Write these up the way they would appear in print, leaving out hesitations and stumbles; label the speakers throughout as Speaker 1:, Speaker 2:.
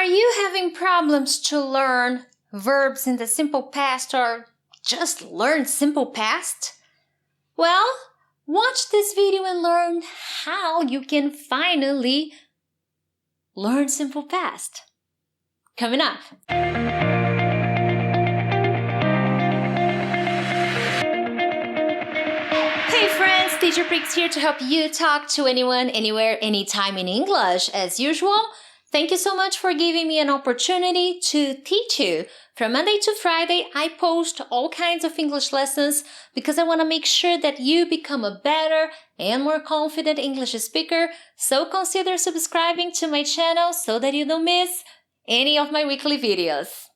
Speaker 1: Are you having problems to learn verbs in the simple past or just learn simple past? Well, watch this video and learn how you can finally learn simple past. Coming up. Hey friends, Teacher BAIXE here to help you talk to anyone, anywhere, anytime in English. As usual, thank you so much for giving me an opportunity to teach you. From Monday to Friday, I post all kinds of English lessons because I want to make sure that you become a better and more confident English speaker. So consider subscribing to my channel so that you don't miss any of my weekly videos.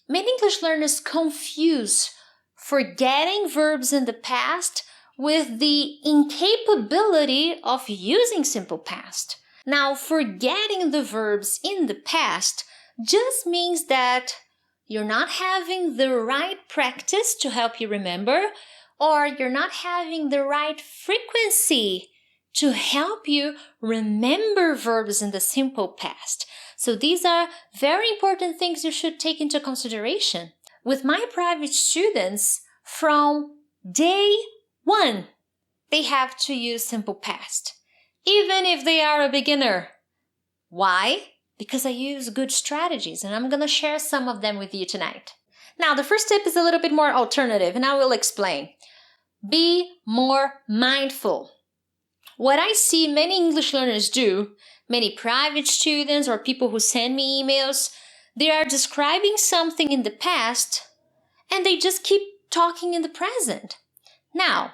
Speaker 1: Many English learners confuse forgetting verbs in the past with the incapability of using simple past. Now, forgetting the verbs in the past just means that you're not having the right practice to help you remember, or you're not having the right frequency to help you remember verbs in the simple past. So these are very important things you should take into consideration. With my private students, from day one, they have to use simple past, even if they are a beginner. Why? Because I use good strategies, and I'm going to share some of them with you tonight. Now, the first tip is a little bit more alternative, and I will explain. Be more mindful. What I see many English learners do, many private students or people who send me emails, they are describing something in the past, and they just keep talking in the present. Now,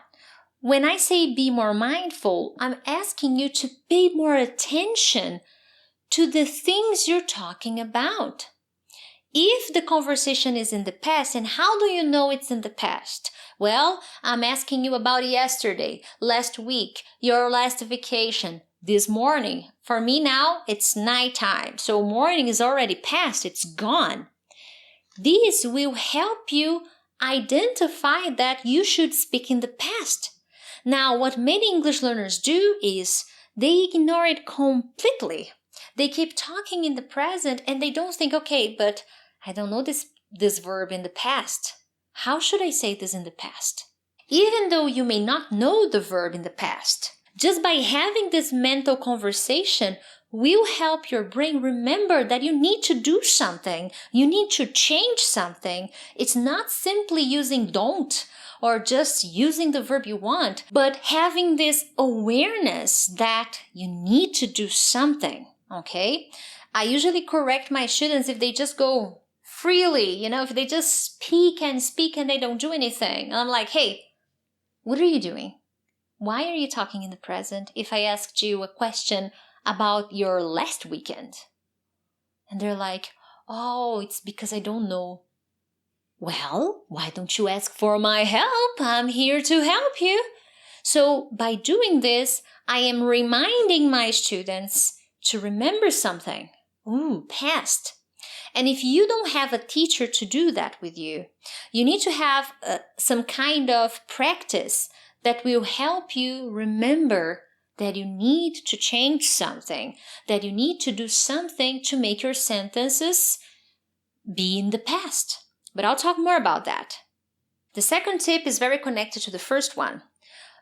Speaker 1: when I say be more mindful, I'm asking you to pay more attention to the things you're talking about. If the conversation is in the past, and how do you know it's in the past? Well, I'm asking you about yesterday, last week, your last vacation, this morning. For me now, it's nighttime, so morning is already past, it's gone. This will help you identify that you should speak in the past. Now, what many English learners do is they ignore it completely. They keep talking in the present and they don't think, okay, but I don't know this verb in the past. How should I say this in the past? Even though you may not know the verb in the past, just by having this mental conversation will help your brain remember that you need to do something. You need to change something. It's not simply using don't or just using the verb you want, but having this awareness that you need to do something. Okay, I usually correct my students if they just go freely, if they just speak and they don't do anything. And I'm like, hey, what are you doing? Why are you talking in the present if I asked you a question about your last weekend? And they're like, oh, it's because I don't know. Well, why don't you ask for my help? I'm here to help you. So by doing this, I am reminding my students to remember something. Past. And if you don't have a teacher to do that with you, you need to have some kind of practice that will help you remember that you need to change something, that you need to do something to make your sentences be in the past. But I'll talk more about that. The second tip is very connected to the first one.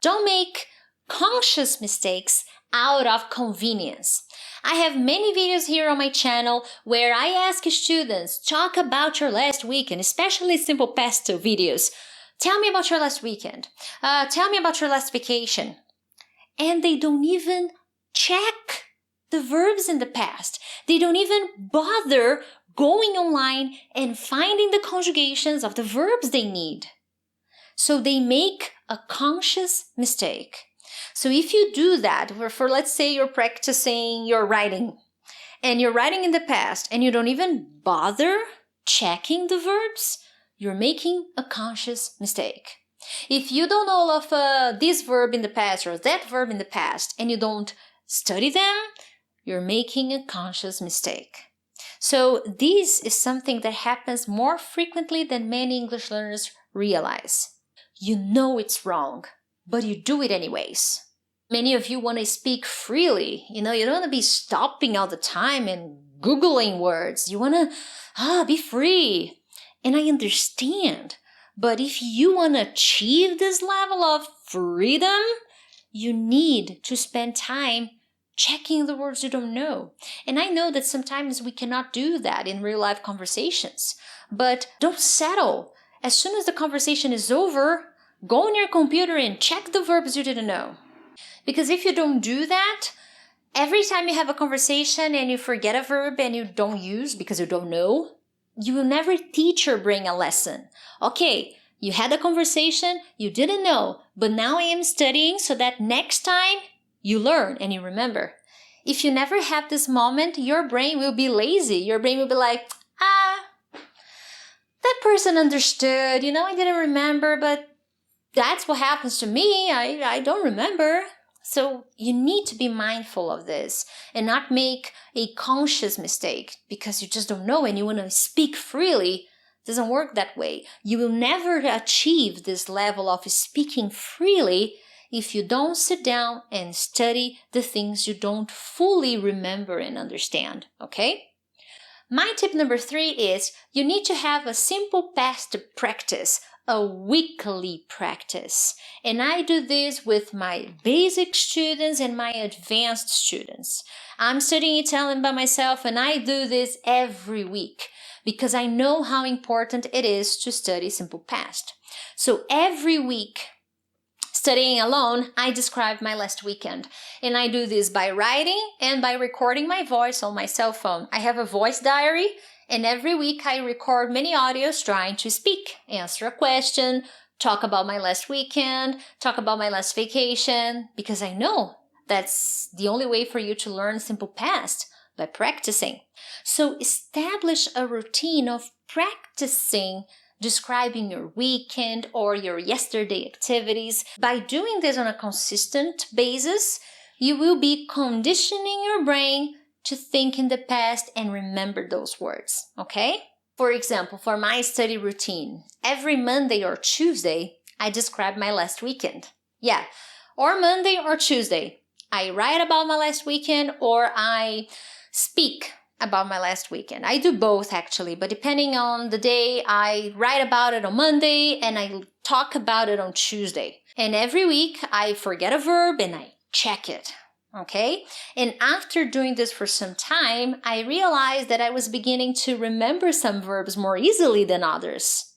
Speaker 1: Don't make conscious mistakes out of convenience. I have many videos here on my channel where I ask students, talk about your last weekend, especially simple past videos. Tell me about your last weekend. Tell me about your last vacation. And they don't even check the verbs in the past. They don't even bother going online and finding the conjugations of the verbs they need. So they make a conscious mistake. So if you do that, for let's say you're practicing your writing, and you're writing in the past, and you don't even bother checking the verbs, you're making a conscious mistake. If you don't know of this verb in the past or that verb in the past, and you don't study them, you're making a conscious mistake. So this is something that happens more frequently than many English learners realize. You know it's wrong, but you do it anyways. Many of you want to speak freely. You don't want to be stopping all the time and Googling words. You want to be free. And I understand. But if you want to achieve this level of freedom, you need to spend time checking the words you don't know. And I know that sometimes we cannot do that in real life conversations. But don't settle. As soon as the conversation is over, go on your computer and check the verbs you didn't know. Because if you don't do that, every time you have a conversation and you forget a verb and you don't use because you don't know, you will never teach your brain a lesson. Okay, you had a conversation, you didn't know, but now I am studying so that next time you learn and you remember. If you never have this moment, your brain will be lazy. Your brain will be like, that person understood, I didn't remember, but that's what happens to me. I don't remember. So you need to be mindful of this and not make a conscious mistake because you just don't know and you want to speak freely. It doesn't work that way. You will never achieve this level of speaking freely if you don't sit down and study the things you don't fully remember and understand, okay? My tip number 3 is you need to have a simple past practice, a weekly practice. And I do this with my basic students and my advanced students. I'm studying Italian by myself and I do this every week because I know how important it is to study simple past. So every week, studying alone, I describe my last weekend. And I do this by writing and by recording my voice on my cell phone. I have a voice diary, and every week I record many audios trying to speak, answer a question, talk about my last weekend, talk about my last vacation, because I know that's the only way for you to learn simple past, by practicing. So establish a routine of practicing describing your weekend or your yesterday activities. By doing this on a consistent basis, you will be conditioning your brain to think in the past and remember those words, okay? For example, for my study routine, every Monday or Tuesday, I describe my last weekend. Yeah, or Monday or Tuesday, I write about my last weekend or I speak about my last weekend. I do both actually, but depending on the day, I write about it on Monday and I talk about it on Tuesday. And every week I forget a verb and I check it, okay? And after doing this for some time, I realized that I was beginning to remember some verbs more easily than others.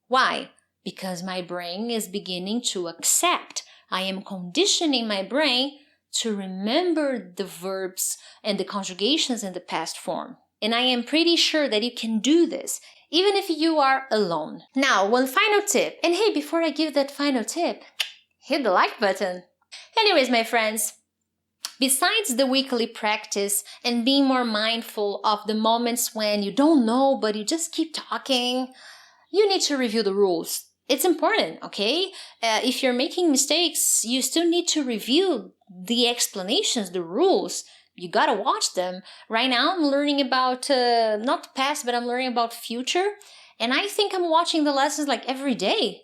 Speaker 1: Why? Because my brain is beginning to accept. I am conditioning my brain to remember the verbs and the conjugations in the past form. And I am pretty sure that you can do this, even if you are alone. Now, one final tip. And hey, before I give that final tip, hit the like button. Anyways, my friends, besides the weekly practice and being more mindful of the moments when you don't know, but you just keep talking, you need to review the rules. It's important, okay? If you're making mistakes, you still need to review the explanations, the rules. You gotta watch them. Right now, I'm learning about, not the past, but I'm learning about future. And I think I'm watching the lessons like every day.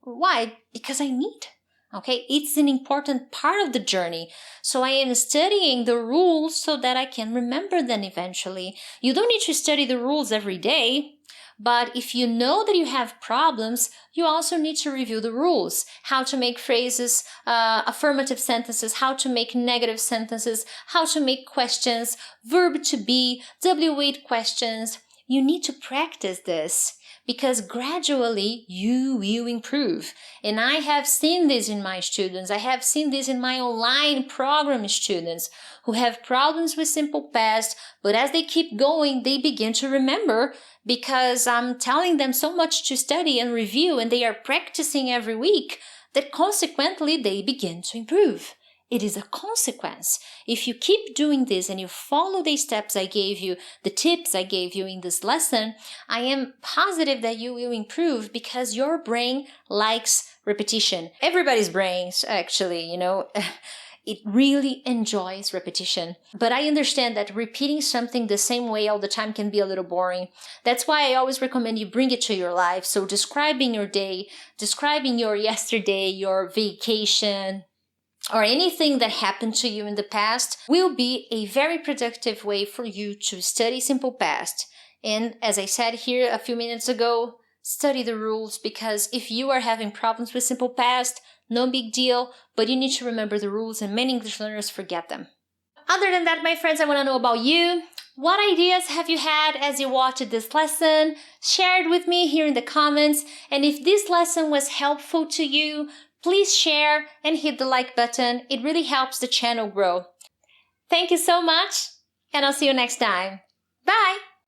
Speaker 1: Why? Because I need. Okay, it's an important part of the journey. So I am studying the rules so that I can remember them eventually. You don't need to study the rules every day. But if you know that you have problems, you also need to review the rules. How to make phrases, affirmative sentences, how to make negative sentences, how to make questions, verb to be, W8 questions. You need to practice this because gradually you will improve. And I have seen this in my students. I have seen this in my online program students who have problems with simple past, but as they keep going, they begin to remember because I'm telling them so much to study and review, and they are practicing every week that consequently they begin to improve. It is a consequence. If you keep doing this and you follow the steps I gave you, the tips I gave you in this lesson, I am positive that you will improve because your brain likes repetition. Everybody's brains, actually, it really enjoys repetition. But I understand that repeating something the same way all the time can be a little boring. That's why I always recommend you bring it to your life. So describing your day, describing your yesterday, your vacation, or anything that happened to you in the past will be a very productive way for you to study simple past. And as I said here a few minutes ago, study the rules, because if you are having problems with simple past, no big deal, but you need to remember the rules, and many English learners forget them. Other than that, my friends, I want to know about you. What ideas have you had as you watched this lesson? Share it with me here in the comments. And if this lesson was helpful to you, please share and hit the like button. It really helps the channel grow. Thank you so much, and I'll see you next time. Bye!